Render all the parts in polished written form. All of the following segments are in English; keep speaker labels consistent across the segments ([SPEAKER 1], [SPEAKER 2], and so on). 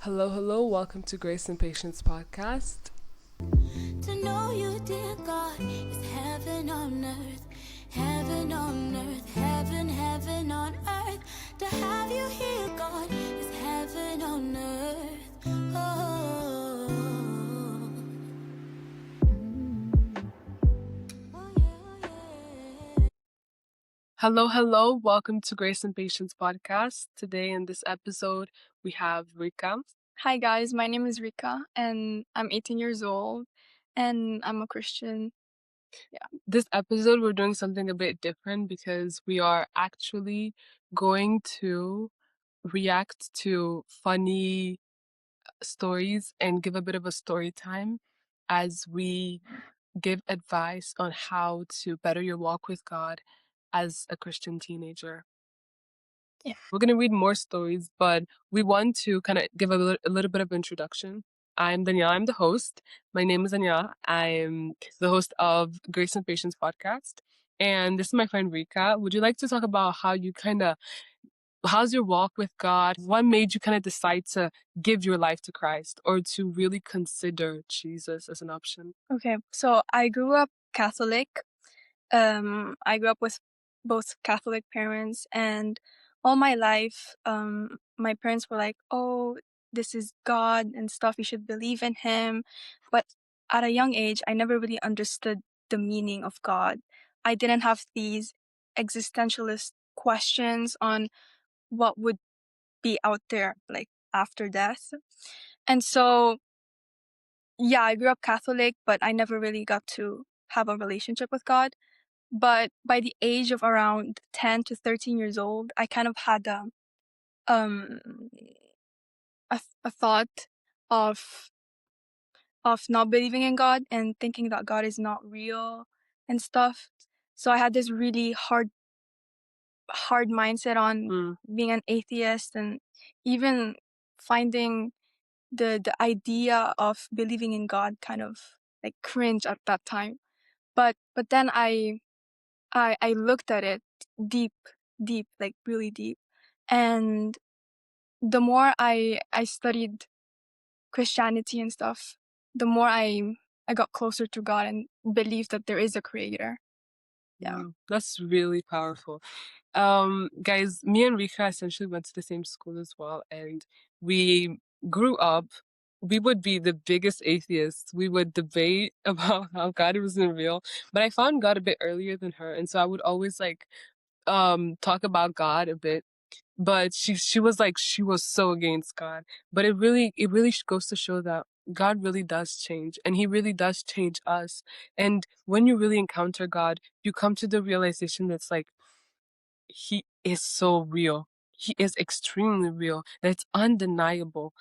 [SPEAKER 1] Hello, hello. Welcome to Grace and Patience podcast.
[SPEAKER 2] To know you, dear God, is heaven on earth, heaven on earth, heaven on earth. To have you here, God, is heaven on earth. Oh, oh yeah.
[SPEAKER 1] Hello, hello. Welcome to Grace and Patience podcast. Today in this episode, we have Rica.
[SPEAKER 3] Hi guys, my name is Rica and I'm 18 years old and I'm a Christian.
[SPEAKER 1] This episode, we're doing something a bit different because we are actually going to react to funny stories and give a bit of a story time as we give advice on how to better your walk with God as a Christian teenager.
[SPEAKER 3] Yeah.
[SPEAKER 1] We're going to read more stories, but we want to kind of give a little bit of introduction. I'm Daniella. I'm the host. My name is Daniella. I'm the host of Grace and Patience podcast. And this is my friend Rica. Would you like to talk about how you how's your walk with God? What made you kind of decide to give your life to Christ or to really consider Jesus as an option?
[SPEAKER 3] Okay, so I grew up Catholic. I grew up with both Catholic parents, and all my life, my parents were like, "Oh, this is God and stuff. You should believe in Him." But at a young age, I never really understood the meaning of God. I didn't have these existentialist questions on what would be out there, like after death. And so, yeah, I grew up Catholic, but I never really got to have a relationship with God. But by the age of around 10 to 13 years old, I kind of had um a thought of not believing in God and thinking that God is not real and stuff. So I had this really hard mindset on being an atheist, and even finding the idea of believing in God kind of like cringe at that time. But then I looked at it deep, like really deep. And the more I studied Christianity and stuff, the more I got closer to God and believed that there is a creator. Yeah.
[SPEAKER 1] That's really powerful. Guys, me and Rika essentially went to the same school as well, and we grew up. We would be the biggest atheists. We would debate about how God wasn't real, but I found God a bit earlier than her, and so I would always talk about God a bit. But she was so against God. But it really goes to show that God really does change, and He really does change us. And when you really encounter God, you come to the realization that's like He is so real. He is extremely real. And it's undeniable.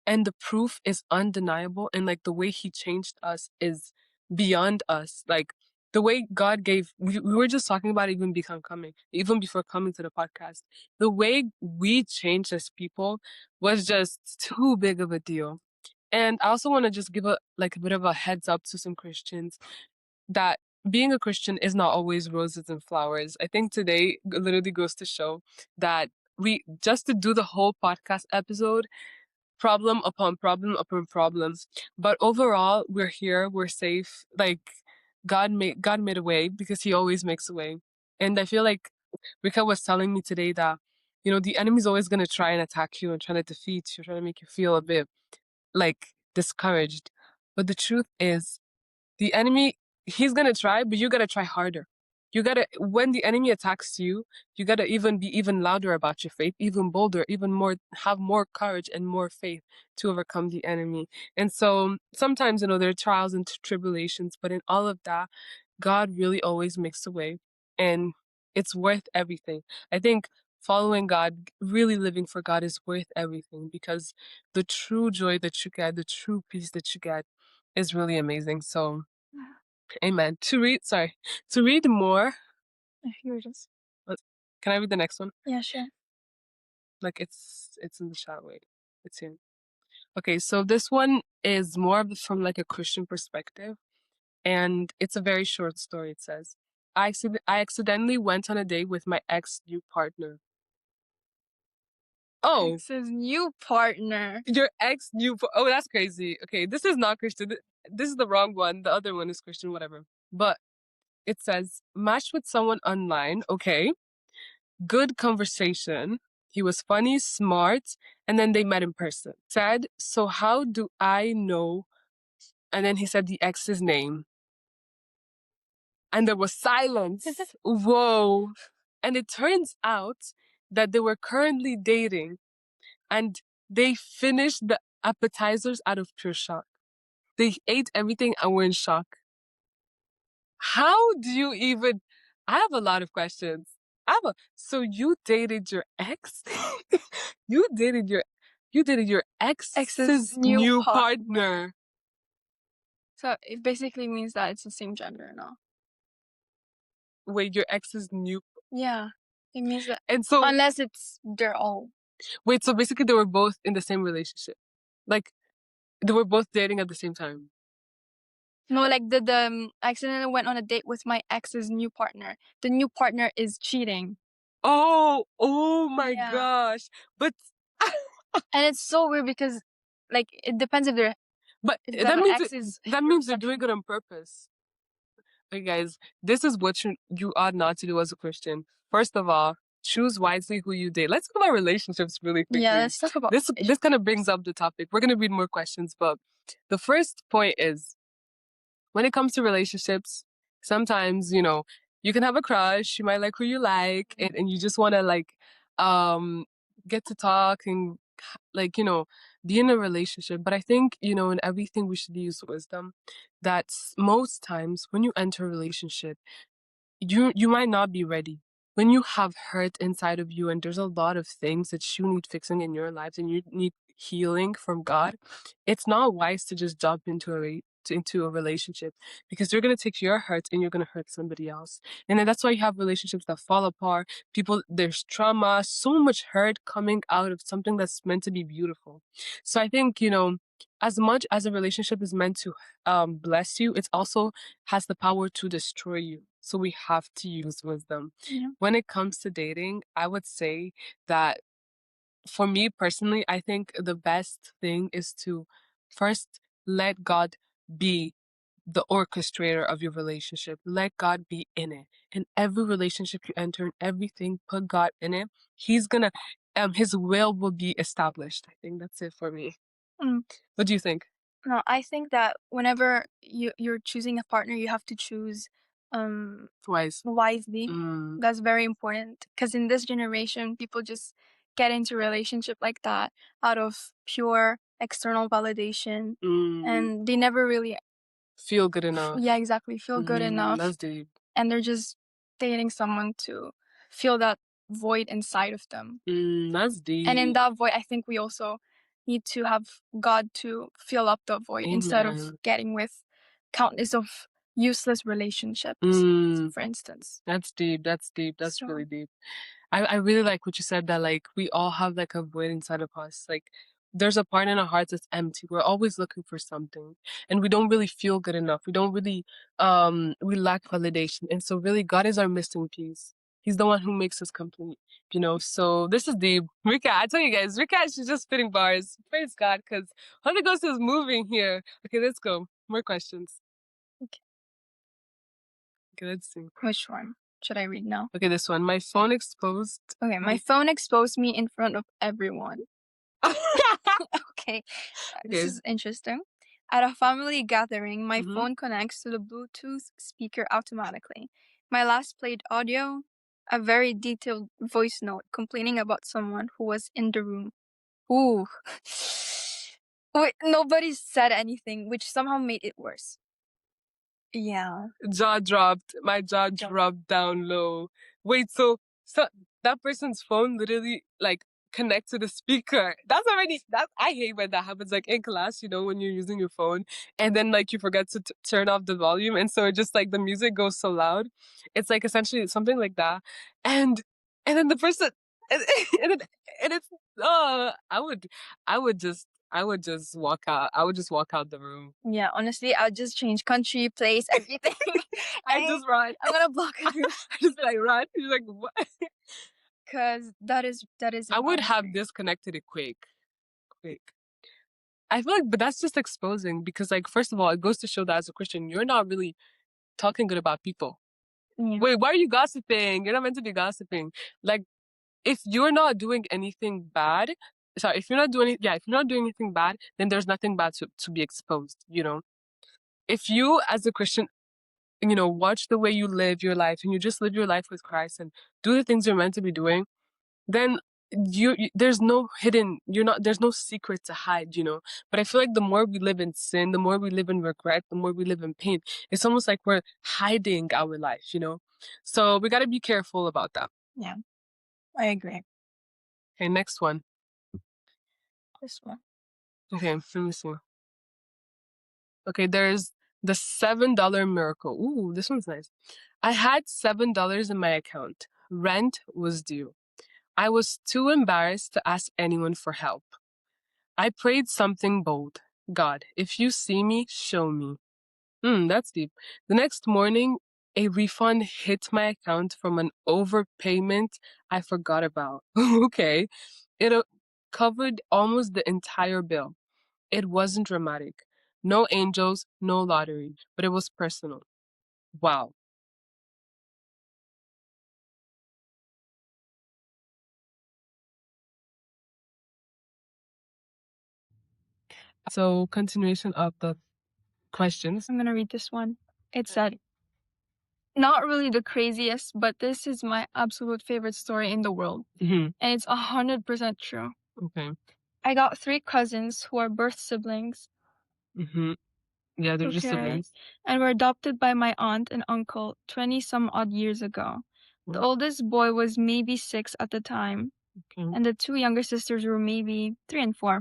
[SPEAKER 1] And the proof is undeniable. And like the way He changed us is beyond us. Like the way God gave, we were just talking about even before coming to the podcast. The way we changed as people was just too big of a deal. And I also want to just give a bit of a heads up to some Christians that being a Christian is not always roses and flowers. I think today literally goes to show that we just to do the whole podcast episode, problem upon problem upon problems. But overall, we're here, we're safe. Like God made a way because He always makes a way. And I feel like Rika was telling me today that, the enemy's always gonna try and attack you and try to defeat you, try to make you feel a bit like discouraged. But the truth is the enemy, he's gonna try, but you gotta try harder. When the enemy attacks you, you gotta even be even louder about your faith, even bolder, even more, have more courage and more faith to overcome the enemy. And so sometimes, there are trials and tribulations, but in all of that, God really always makes a way, and it's worth everything. I think following God, really living for God is worth everything because the true joy that you get, the true peace that you get is really amazing. So, amen. To read more,
[SPEAKER 3] Here it is.
[SPEAKER 1] can I read the next one?
[SPEAKER 3] Yeah, sure.
[SPEAKER 1] Like it's in the chat. Wait, it's here. Okay, so this one is more from like a Christian perspective, and it's a very short story. It says, I accidentally went on a date with my ex new partner. Oh,
[SPEAKER 3] Ex's new partner.
[SPEAKER 1] your ex new. Oh, that's crazy. Okay, this is not Christian. This is the wrong one. The other one is Christian, whatever. But it says matched with someone online. Okay, good conversation. He was funny, smart, and then they met in person. Said, so how do I know? And then he said the ex's name. And there was silence. Whoa. And it turns out that they were currently dating and they finished the appetizers out of pure shock. They ate everything and were in shock. How do you even? I have a lot of questions. So you dated your ex? you dated your ex's new partner.
[SPEAKER 3] So it basically means that it's the same gender, no?
[SPEAKER 1] Wait, your ex's new?
[SPEAKER 3] Yeah, it means that.
[SPEAKER 1] And so
[SPEAKER 3] unless they're all.
[SPEAKER 1] wait, so basically they were both in the same relationship, like they were both dating at the same time.
[SPEAKER 3] No, like I accidentally went on a date with my ex's new partner. The new partner is cheating.
[SPEAKER 1] Oh my
[SPEAKER 3] Yeah.
[SPEAKER 1] gosh! But
[SPEAKER 3] And it's so weird because, like, it depends if they're.
[SPEAKER 1] but
[SPEAKER 3] If
[SPEAKER 1] that
[SPEAKER 3] the
[SPEAKER 1] means
[SPEAKER 3] ex is
[SPEAKER 1] that means they're doing it on purpose. Okay, guys, this is what you ought not to do as a Christian. First of all, choose wisely who you date. Let's talk about relationships really quickly.
[SPEAKER 3] Yeah, let's talk about
[SPEAKER 1] this kind of brings up the topic. We're gonna read more questions, but the first point is when it comes to relationships, sometimes, you can have a crush, you might like who you like, and you just wanna get to talk and like, be in a relationship. But I think, in everything we should use wisdom. That's most times when you enter a relationship, you might not be ready. When you have hurt inside of you and there's a lot of things that you need fixing in your lives and you need healing from God, it's not wise to just jump into a relationship because you're going to take your hurts and you're going to hurt somebody else. And then that's why you have relationships that fall apart. There's trauma, so much hurt coming out of something that's meant to be beautiful. So I think, as much as a relationship is meant to bless you, it also has the power to destroy you. So we have to use wisdom.
[SPEAKER 3] Yeah.
[SPEAKER 1] When it comes to dating, I would say that for me personally, I think the best thing is to first let God be the orchestrator of your relationship. Let God be in it. In every relationship you enter, in everything, put God in it. He's gonna, His will be established. I think that's it for me. What do you think?
[SPEAKER 3] No, I think that whenever you're choosing a partner, you have to choose wisely. That's very important because in this generation, people just get into relationship like that out of pure external validation, and they never really
[SPEAKER 1] feel good enough.
[SPEAKER 3] Yeah, exactly. Feel good enough.
[SPEAKER 1] That's deep.
[SPEAKER 3] And they're just dating someone to fill that void inside of them.
[SPEAKER 1] That's deep.
[SPEAKER 3] And in that void, I think we also need to have God to fill up the void instead of getting with countless of useless relationships, for instance.
[SPEAKER 1] That's deep. That's really deep. I really like what you said, that like we all have like a void inside of us. Like there's a part in our hearts that's empty. We're always looking for something and we don't really feel good enough. We don't really we lack validation. And so really God is our missing piece. He's the one who makes us complete, So this is deep. Rica, I tell you guys, Rica, she's just spitting bars. Praise God, because Holy Ghost is moving here. Okay, let's go. More questions. Okay, let's see.
[SPEAKER 3] Which one should I read now?
[SPEAKER 1] Okay, this one. My phone exposed.
[SPEAKER 3] Okay, my phone exposed me in front of everyone. Okay, this is interesting. At a family gathering, my phone connects to the Bluetooth speaker automatically. My last played audio, a very detailed voice note complaining about someone who was in the room. Ooh. Wait, nobody said anything, which somehow made it worse. Yeah.
[SPEAKER 1] Jaw dropped. My jaw dropped down low. Wait, so that person's phone literally like connect to the speaker. I hate when that happens, like in class, when you're using your phone and then like you forget to turn off the volume, and so it just like the music goes so loud. It's like essentially something like that, and then the person and it's I would just walk out. I would just walk out the room.
[SPEAKER 3] Yeah, honestly, I'll just change country, place, everything.
[SPEAKER 1] I just run.
[SPEAKER 3] I'm gonna block everyone.
[SPEAKER 1] I just be like, run. You're like, what?
[SPEAKER 3] because that is
[SPEAKER 1] I would have
[SPEAKER 3] embarrassing.
[SPEAKER 1] disconnected it quick. I feel like, but that's just exposing because, like, first of all, it goes to show that as a Christian, you're not really talking good about people.
[SPEAKER 3] Yeah.
[SPEAKER 1] Wait, why are you gossiping? You're not meant to be gossiping. Like, if you're not doing anything bad, sorry, if you're not doing, if you're not doing anything bad, then there's nothing bad to be exposed, you know? If you, as a Christian, you know, watch the way you live your life and you just live your life with Christ and do the things you're meant to be doing, then there's no hidden, there's no secret to hide, you know? But I feel like the more we live in sin, the more we live in regret, the more we live in pain, it's almost like we're hiding our life, you know? So we got to be careful about that.
[SPEAKER 3] Yeah, I agree.
[SPEAKER 1] Okay, next one.
[SPEAKER 3] This one.
[SPEAKER 1] Okay, let me see. Okay, there's the $7 miracle. Ooh, this one's nice. I had $7 in my account. Rent was due. I was too embarrassed to ask anyone for help. I prayed something bold. God, if you see me, show me. That's deep. The next morning, a refund hit my account from an overpayment I forgot about. Okay. It covered almost the entire bill. It wasn't dramatic. No angels, no lottery, but it was personal. Wow. So, continuation of the questions.
[SPEAKER 3] I'm gonna read this one. It said, not really the craziest, but this is my absolute favorite story in the world.
[SPEAKER 1] And
[SPEAKER 3] it's 100% true.
[SPEAKER 1] Okay.
[SPEAKER 3] I got 3 cousins who are birth siblings.
[SPEAKER 1] Yeah, they're just siblings.
[SPEAKER 3] And were adopted by my aunt and uncle 20 some odd years ago. The oldest boy was maybe 6 at the time, and the 2 younger sisters were maybe 3 and 4.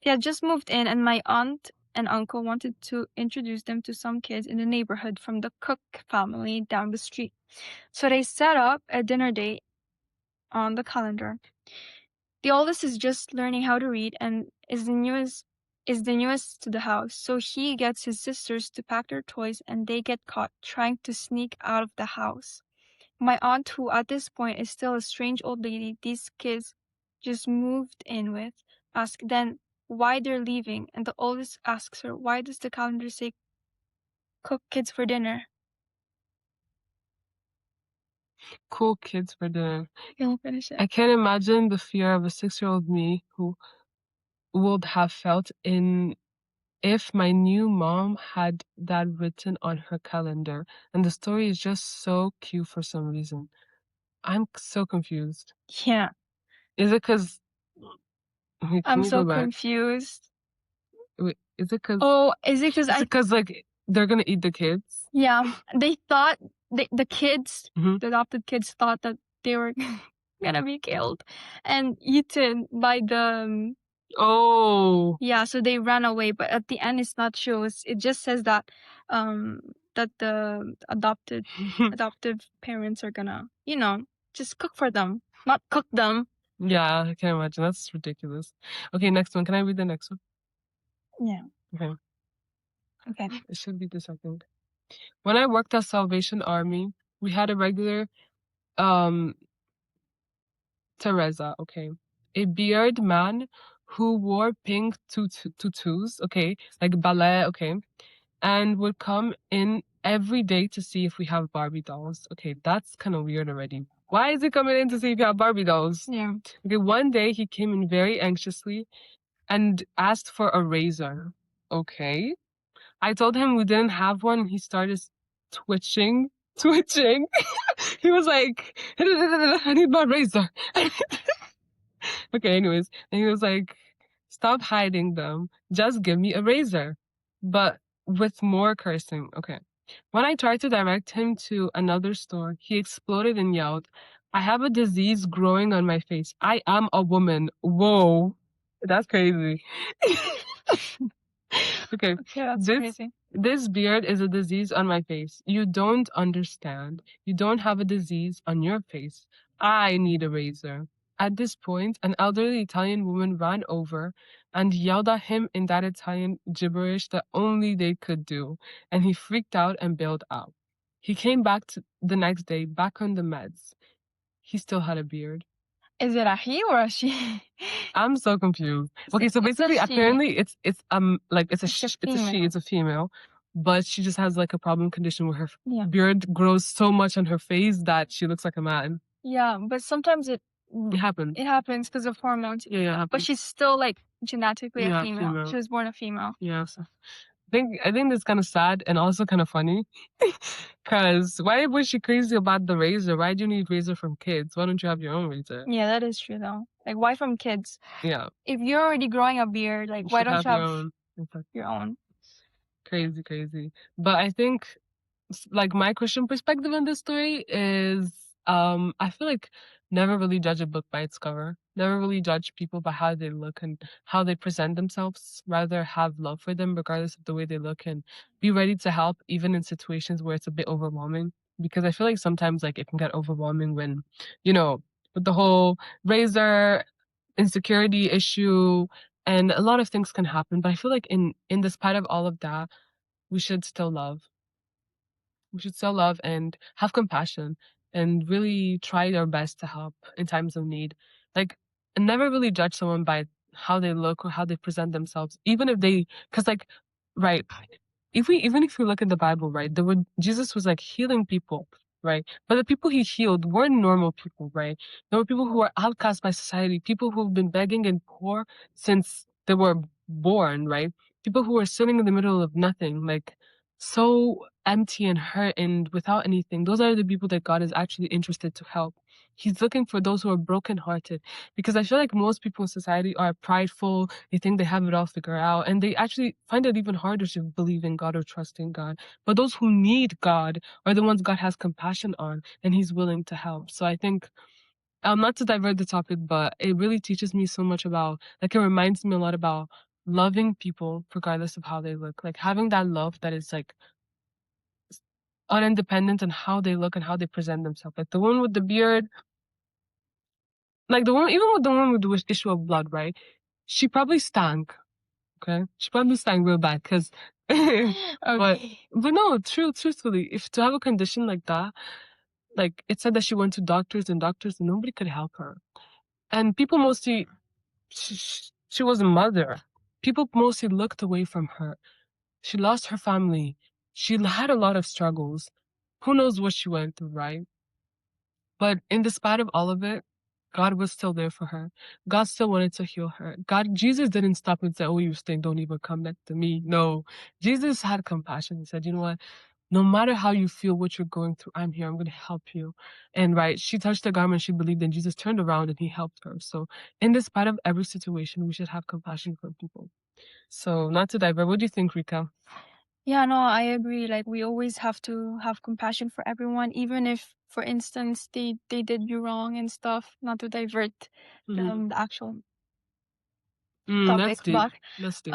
[SPEAKER 3] They had just moved in, and my aunt and uncle wanted to introduce them to some kids in the neighborhood from the Cook family down the street. So they set up a dinner date on the calendar. The oldest is just learning how to read and is the newest to the house, so he gets his sisters to pack their toys and they get caught trying to sneak out of the house. My aunt, who at this point is still a strange old lady these kids just moved in with, asks then why they're leaving, and the oldest asks her, why does the calendar say cook kids for dinner?
[SPEAKER 1] Cool kids for dinner.
[SPEAKER 3] You'll finish it.
[SPEAKER 1] I can't imagine the fear of a 6-year-old me who would have felt if my new mom had that written on her calendar. And the story is just so cute for some reason. I'm so confused.
[SPEAKER 3] Yeah.
[SPEAKER 1] Is it because...
[SPEAKER 3] I'm so confused.
[SPEAKER 1] Wait, is it because...
[SPEAKER 3] Oh, is it
[SPEAKER 1] because like they're gonna eat the kids?
[SPEAKER 3] Yeah, they thought the kids, the adopted kids, thought that they were gonna be killed and eaten by the.
[SPEAKER 1] Oh.
[SPEAKER 3] Yeah, so they ran away, but at the end, it's not true. It just says that that the adoptive parents are gonna, just cook for them, not cook them.
[SPEAKER 1] Yeah, I can't imagine. That's ridiculous. Okay, next one. Can I read the next one?
[SPEAKER 3] Yeah.
[SPEAKER 1] Okay. It should be the second. When I worked at Salvation Army, we had a regular Teresa, okay, a beard man who wore pink tutus, okay, like ballet, okay, and would come in every day to see if we have Barbie dolls. Okay, that's kind of weird already. Why is he coming in to see if you have Barbie dolls?
[SPEAKER 3] Yeah.
[SPEAKER 1] Okay, one day he came in very anxiously and asked for a razor. Okay. I told him we didn't have one. He started twitching. He was like, I need my razor. Okay, anyways. And he was like, stop hiding them. Just give me a razor. But with more cursing. Okay. When I tried to direct him to another store, he exploded and yelled, I have a disease growing on my face. I am a woman. Whoa. That's crazy. Okay.
[SPEAKER 3] That's crazy.
[SPEAKER 1] This beard is a disease on my face. You don't understand. You don't have a disease on your face. I need a razor. At this point, an elderly Italian woman ran over and yelled at him in that Italian gibberish that only they could do, and he freaked out and bailed out. He came back the next day, back on the meds. He still had a beard.
[SPEAKER 3] Is it a he or a she?
[SPEAKER 1] I'm so confused. Okay, so
[SPEAKER 3] It's a
[SPEAKER 1] basically,
[SPEAKER 3] she.
[SPEAKER 1] apparently, it's like it's a
[SPEAKER 3] It's a
[SPEAKER 1] it's a she,
[SPEAKER 3] female.
[SPEAKER 1] it's a female, but she just has like a problem condition where her
[SPEAKER 3] Yeah.
[SPEAKER 1] beard grows so much on her face that she looks like a man.
[SPEAKER 3] Yeah, but sometimes
[SPEAKER 1] It happens.
[SPEAKER 3] it happens because of hormones.
[SPEAKER 1] Yeah, yeah, it
[SPEAKER 3] But
[SPEAKER 1] happens.
[SPEAKER 3] she's still like genetically a
[SPEAKER 1] Yeah,
[SPEAKER 3] female.
[SPEAKER 1] female.
[SPEAKER 3] She was born a female.
[SPEAKER 1] Yeah, so I think it's kind of sad and also kind of funny. Cause why was she crazy about the razor? Why do you need razor from kids? Why don't you have your own razor?
[SPEAKER 3] Yeah, that is true though. Like, why from kids?
[SPEAKER 1] Yeah,
[SPEAKER 3] If you're already growing a beard, like,
[SPEAKER 1] you
[SPEAKER 3] why
[SPEAKER 1] should
[SPEAKER 3] don't
[SPEAKER 1] have
[SPEAKER 3] you
[SPEAKER 1] your
[SPEAKER 3] have
[SPEAKER 1] own. In fact,
[SPEAKER 3] your own?
[SPEAKER 1] crazy, crazy. But I think like my Christian perspective on this story is I feel like never really judge a book by its cover. Never really judge people by how they look and how they present themselves. Rather have love for them regardless of the way they look and be ready to help even in situations where it's a bit overwhelming. Because I feel like sometimes like it can get overwhelming when, you know, with the whole razor insecurity issue and a lot of things can happen. But I feel like in despite of all of that, we should still love. We should still love and have compassion and really try our best to help in times of need. Like, and never really judge someone by how they look or how they present themselves, even if they, because like, right, even if we look in the Bible, right, Jesus was like healing people, right? But the people he healed weren't normal people, right? There were people who were outcast by society, people who've been begging and poor since they were born, right? People who were sitting in the middle of nothing, like so empty and hurt and without anything. Those are the people that God is actually interested to help. He's looking for those who are brokenhearted because I feel like most people in society are prideful. They think they have it all figured out, and they actually find it even harder to believe in God or trust in God. But those who need God are the ones God has compassion on, and He's willing to help. So I think, not to divert the topic, but it really teaches me so much about, like, it reminds me a lot about loving people regardless of how they look, like having that love that is like unindependent on how they look and how they present themselves. Like the one with the beard, like the one, even with the one with the issue of blood, right? She probably stank. Okay, she probably stank real bad because,
[SPEAKER 3] Okay.
[SPEAKER 1] but no, truthfully, if to have a condition like that, like it said that she went to doctors and doctors, and nobody could help her, and people mostly, she was a mother. People mostly looked away from her. She lost her family. She had a lot of struggles. Who knows what she went through, right? But in despite of all of it, God was still there for her. God still wanted to heal her. Jesus didn't stop and say, "Oh, you stink, don't even come back to me." No. Jesus had compassion. He said, "You know what? No matter how you feel, what you're going through, I'm here. I'm going to help you." And right, she touched the garment, she believed, and Jesus turned around and he helped her. So in despite of every situation, we should have compassion for people. So not to divert, what do you think, Rika?
[SPEAKER 3] Yeah, no, I agree. Like, we always have to have compassion for everyone, even if, for instance, they did you wrong and stuff. Not to divert the actual
[SPEAKER 1] That's
[SPEAKER 3] topic,
[SPEAKER 1] deep.
[SPEAKER 3] but
[SPEAKER 1] That's deep.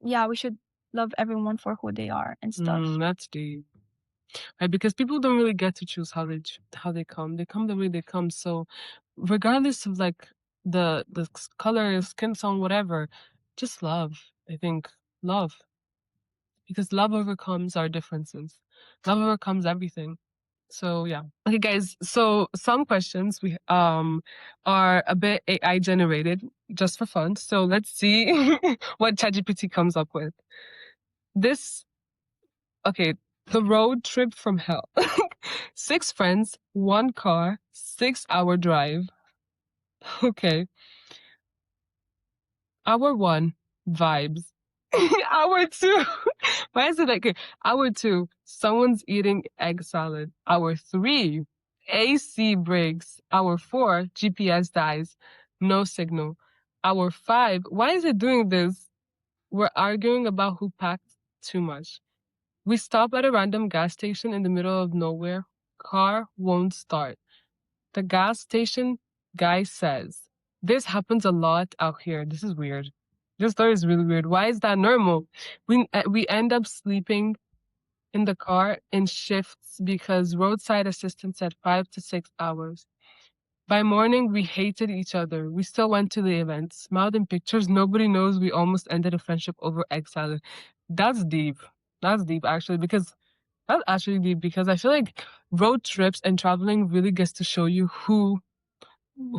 [SPEAKER 3] yeah, we should love everyone for who they are and stuff.
[SPEAKER 1] That's deep. Right, because people don't really get to choose how they come. They come the way they come. So, regardless of like the color, skin tone, whatever, just love. I think love, because love overcomes our differences. Love overcomes everything. So yeah. Okay, guys. So some questions we are a bit AI generated just for fun. So let's see what ChatGPT comes up with. This Okay, the road trip from hell. 6 friends, 1 car, 6-hour drive. Okay. Hour 1, vibes. Hour 2, why is it like hour 2, someone's eating egg salad. Hour 3, AC breaks. Hour 4, GPS dies. No signal. Hour 5, why is it doing this? We're arguing about who packed too much. We stop at a random gas station in the middle of nowhere. Car won't start. The gas station guy says, "This happens a lot out here." This is weird. This story is really weird. Why is that normal? We end up sleeping in the car in shifts because roadside assistance said 5 to 6 hours. By morning, we hated each other. We still went to the event, smiled in pictures. Nobody knows we almost ended a friendship over egg salad. That's deep. That's deep, actually, because that's actually deep because I feel like road trips and traveling really gets to show you who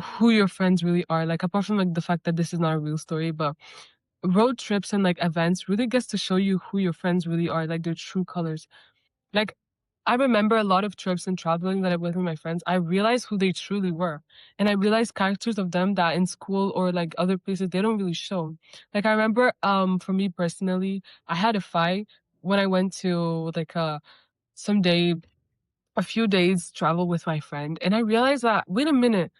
[SPEAKER 1] who your friends really are. Like apart from like the fact that this is not a real story, but road trips and like events really gets to show you who your friends really are, like their true colors. Like I remember a lot of trips and traveling that I went with my friends. I realized who they truly were. And I realized characters of them that in school or like other places they don't really show. Like I remember for me personally, I had a fight when I went to like a few days travel with my friend, and I realized that wait a minute,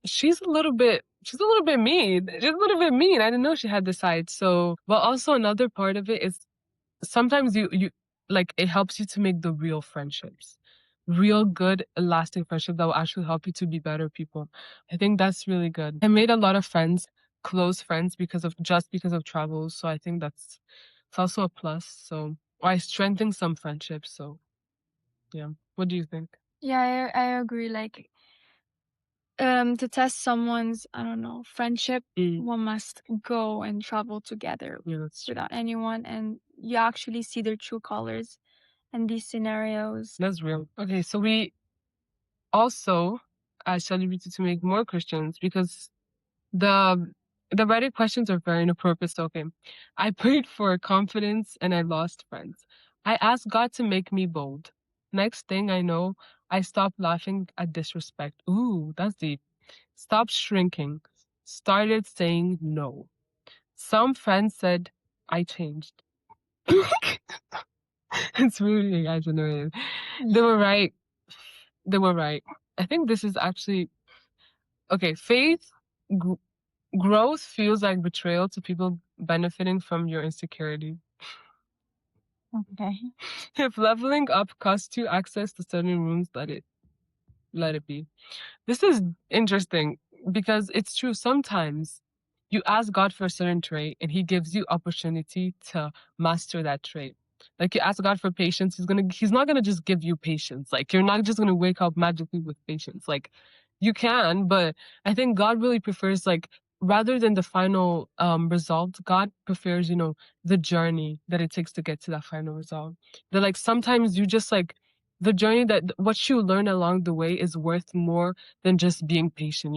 [SPEAKER 1] she's a little bit mean. She's a little bit mean. I didn't know she had this side. So, but also another part of it is sometimes you like it helps you to make the real friendships, real good lasting friendship that will actually help you to be better people. I think that's really good. I made a lot of friends, close friends, because of travel. So I think it's also a plus. So I strengthened some friendships. So yeah, what do you think?
[SPEAKER 3] Yeah, I agree. Like, to test someone's, I don't know, friendship, one must go and travel together
[SPEAKER 1] Yeah, that's true.
[SPEAKER 3] without anyone, and you actually see their true colors in these scenarios.
[SPEAKER 1] That's real. Okay, so we also celebrated to make more Christians because the the Reddit questions are very inappropriate. So, okay, I prayed for confidence and I lost friends. I asked God to make me bold. Next thing I know, I stopped laughing at disrespect. Ooh, that's deep. Stopped shrinking. Started saying no. Some friends said I changed. It's really exaggerated. They were right. They were right. I think this is actually okay. Faith gr- growth feels like betrayal to people benefiting from your insecurity.
[SPEAKER 3] Okay.
[SPEAKER 1] If leveling up costs you access to certain rooms, let it be. This is interesting because it's true. Sometimes you ask God for a certain trait and he gives you opportunity to master that trait. Like you ask God for patience, he's not gonna just give you patience. Like you're not just gonna wake up magically with patience. Like you can, but I think God really prefers like rather than the final result, God prefers, the journey that it takes to get to that final result. That like sometimes you just like the journey that what you learn along the way is worth more than just being patient.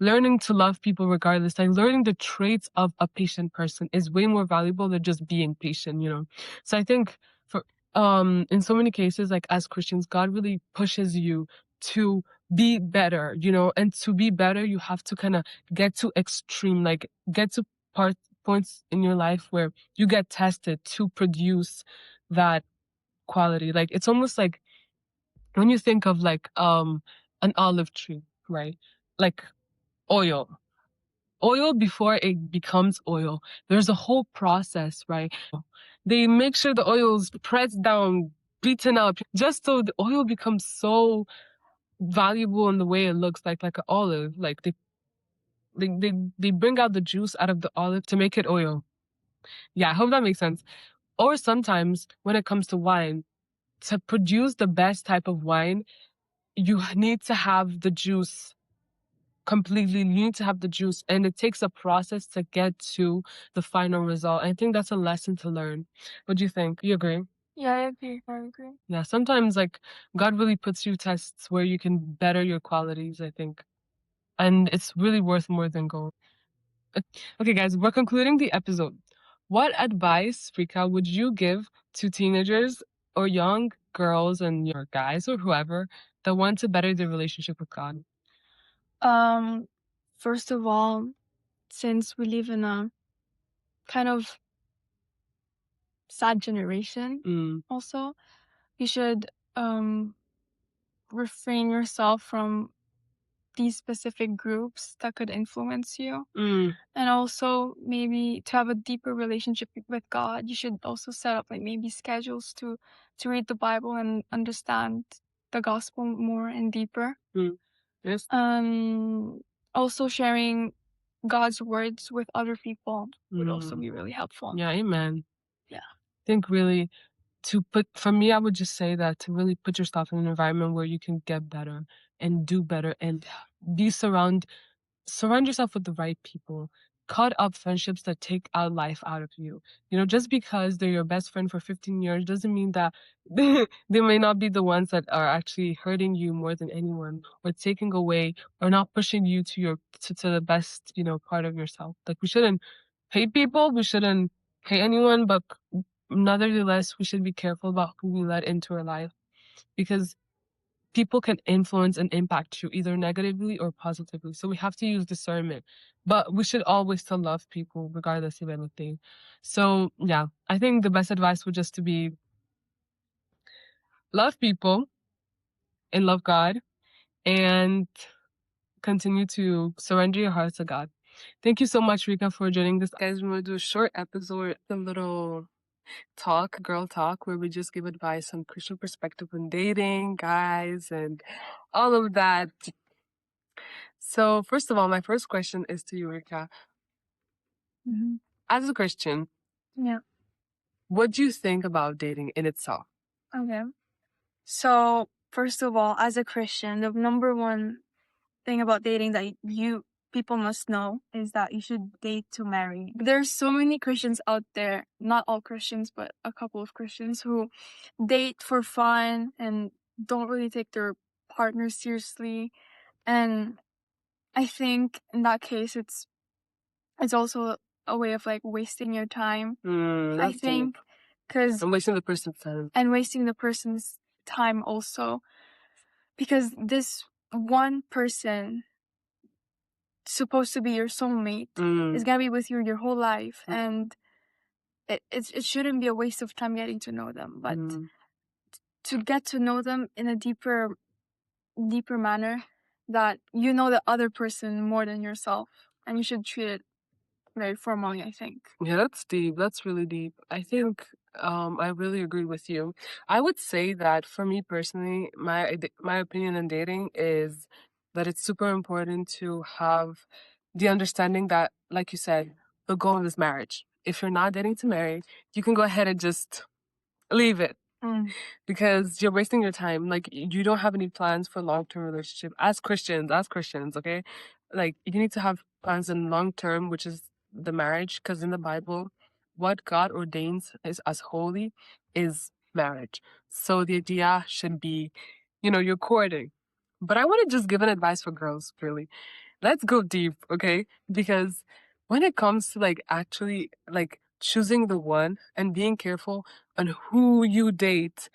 [SPEAKER 1] Learning to love people regardless, like learning the traits of a patient person is way more valuable than just being patient. So I think for in so many cases, like as Christians, God really pushes you to be better, and to be better, you have to kind of get to extreme, like get to points in your life where you get tested to produce that quality. Like it's almost like when you think of like an olive tree, right? Like oil. Oil before it becomes oil, there's a whole process, right? They make sure the oil is pressed down, beaten up, just so the oil becomes so valuable in the way it looks like an olive. Like they bring out the juice out of the olive to make it oil. Yeah, I hope that makes sense. Or sometimes when it comes to wine, to produce the best type of wine, you need to have the juice completely. You need to have the juice, and it takes a process to get to the final result. I think that's a lesson to learn. What do you think? You agree?
[SPEAKER 3] Yeah, I agree. I agree.
[SPEAKER 1] Yeah, sometimes like God really puts you tests where you can better your qualities, I think. And it's really worth more than gold. Okay, guys, we're concluding the episode. What advice, Rika, would you give to teenagers or young girls and your guys or whoever that want to better their relationship with God?
[SPEAKER 3] Um, First of all, since we live in a kind of sad generation, also, you should refrain yourself from these specific groups that could influence you. And also maybe to have a deeper relationship with God, you should also set up like maybe schedules to read the Bible and understand the gospel more and deeper.
[SPEAKER 1] Yes.
[SPEAKER 3] Also sharing God's words with other people would also be really helpful.
[SPEAKER 1] Yeah, amen.
[SPEAKER 3] Yeah.
[SPEAKER 1] I think really for me, I would just say that to really put yourself in an environment where you can get better and do better and surround yourself with the right people. cut up friendships that take our life out of you. You know, just because they're your best friend for 15 years doesn't mean that they may not be the ones that are actually hurting you more than anyone, or taking away, or not pushing you to your to the best, you know, part of yourself. Like, we shouldn't hate people, we shouldn't hate anyone, but nevertheless, we should be careful about who we let into our life, because people can influence and impact you either negatively or positively. So we have to use discernment, but we should always still love people regardless of anything. So yeah, I think the best advice would just to be love people and love God, and continue to surrender your heart to God. Thank you so much, Rica, for joining this. Guys, we're going to do a short episode, a little talk, girl talk, where we just give advice on Christian perspective on dating, guys, and all of that. So, first of all, my first question is to you, Rica.
[SPEAKER 3] Mhm.
[SPEAKER 1] As a Christian,
[SPEAKER 3] Yeah.
[SPEAKER 1] what do you think about dating in itself?
[SPEAKER 3] Okay. So, first of all, as a Christian, the number one thing about dating that people must know is that you should date to marry. There's so many Christians out there, not all Christians, but a couple of Christians who date for fun and don't really take their partner seriously. And I think in that case, it's also a way of like wasting your time. I
[SPEAKER 1] That's
[SPEAKER 3] think because
[SPEAKER 1] I'm wasting the person's time.
[SPEAKER 3] and wasting the person's time also, because this one person supposed to be your soulmate is gonna be with you your whole life, and it shouldn't be a waste of time getting to know them, but to get to know them in a deeper manner, that you know the other person more than yourself, and you should treat it very formally, I think.
[SPEAKER 1] Yeah, that's deep. That's really deep. I think I really agree with you. I would say that for me personally, my opinion on dating is that it's super important to have the understanding that, like you said, the goal is marriage. If you're not dating to marry, you can go ahead and just leave it, because you're wasting your time. Like, you don't have any plans for long-term relationship as Christians, okay? Like, you need to have plans in long term, which is the marriage, because in the Bible, what God ordains is as holy is marriage. So the idea should be, you know, you're courting. But I want to just give an advice for girls, really. Let's go deep, okay? Because when it comes to like actually like choosing the one and being careful on who you date,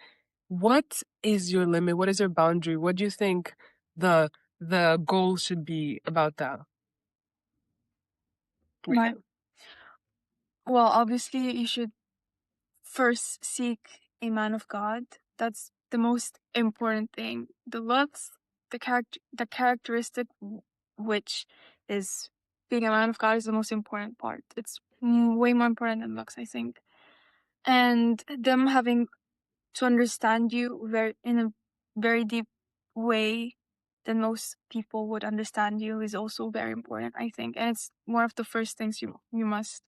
[SPEAKER 1] what is your limit? What is your boundary? What do you think the goal should be about that?
[SPEAKER 3] Right. Well, obviously, you should first seek a man of God. That's the most important thing. The looks, the characteristic, which is being a man of God, is the most important part. It's way more important than looks, I think. And them having to understand you in a very deep way than most people would understand you is also very important, I think. And it's one of the first things you must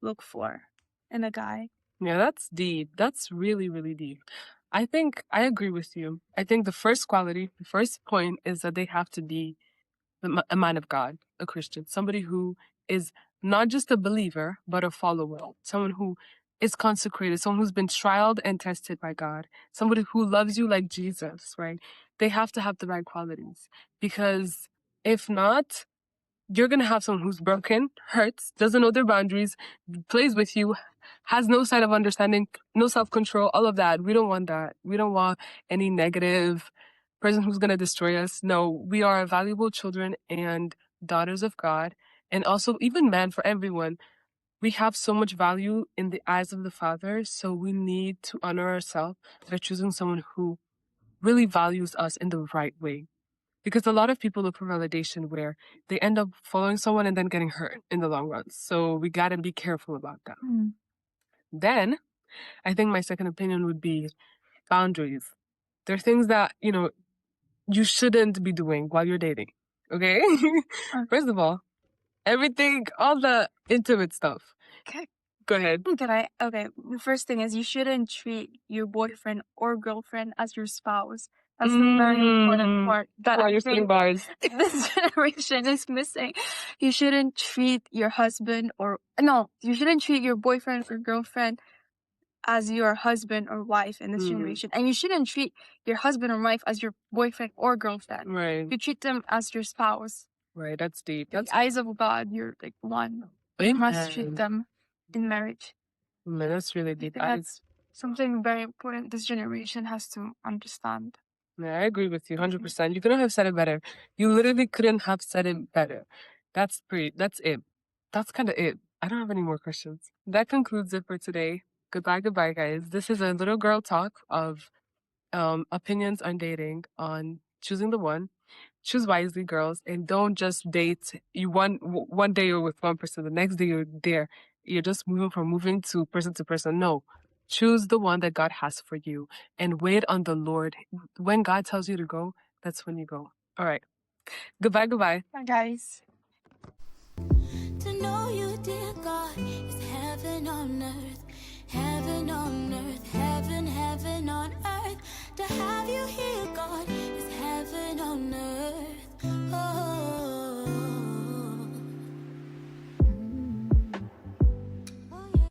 [SPEAKER 3] look for in a guy.
[SPEAKER 1] Yeah, that's deep. That's really, really deep. I think I agree with you. I think the first quality, the first point is that they have to be a man of God, a Christian, somebody who is not just a believer, but a follower, someone who is consecrated, someone who's been trialed and tested by God, somebody who loves you like Jesus, right? They have to have the right qualities, because if not, you're going to have someone who's broken, hurts, doesn't know their boundaries, plays with you, has no sign of understanding, no self-control, all of that. We don't want that. We don't want any negative person who's going to destroy us. No, we are valuable children and daughters of God. And also, even men, for everyone, we have so much value in the eyes of the Father. So we need to honor ourselves by choosing someone who really values us in the right way. Because a lot of people look for validation where they end up following someone and then getting hurt in the long run. So we got to be careful about that. Then I think my second opinion would be boundaries. There are things that, you know, you shouldn't be doing while you're dating. Okay? First of all, everything, all the intimate stuff.
[SPEAKER 3] Okay.
[SPEAKER 1] Go ahead.
[SPEAKER 3] Okay, the first thing is you shouldn't treat your boyfriend or girlfriend as your spouse. That's the very important part that
[SPEAKER 1] Wow,
[SPEAKER 3] I
[SPEAKER 1] you're spitting
[SPEAKER 3] think
[SPEAKER 1] bars.
[SPEAKER 3] this generation is missing. You shouldn't treat your husband you shouldn't treat your boyfriend or girlfriend as your husband or wife in this generation. And you shouldn't treat your husband or wife as your boyfriend or girlfriend.
[SPEAKER 1] Right.
[SPEAKER 3] You treat them as your spouse.
[SPEAKER 1] Right, that's deep.
[SPEAKER 3] In
[SPEAKER 1] That's
[SPEAKER 3] the eyes of God, you're like one. You must treat
[SPEAKER 1] Amen.
[SPEAKER 3] them in marriage.
[SPEAKER 1] Man, that's really
[SPEAKER 3] I
[SPEAKER 1] deep.
[SPEAKER 3] think that's something very important this generation has to understand.
[SPEAKER 1] Yeah, I agree with you 100%. You couldn't have said it better. You literally couldn't have said it better. That's it. That's kind of it. I don't have any more questions. That concludes it for today. Goodbye, goodbye, guys. This is a little girl talk of opinions on dating, on choosing the one. Choose wisely, girls, and don't just date. One day you're with one person, the next day you're there. You're just moving to person. No, choose the one that God has for you, and wait on the Lord. When God tells you to go, that's when you go. All right. Goodbye, goodbye.
[SPEAKER 3] Bye, guys.
[SPEAKER 2] To know you, dear God, is heaven on earth, heaven on earth, heaven on earth. To have you here, God, is heaven on earth.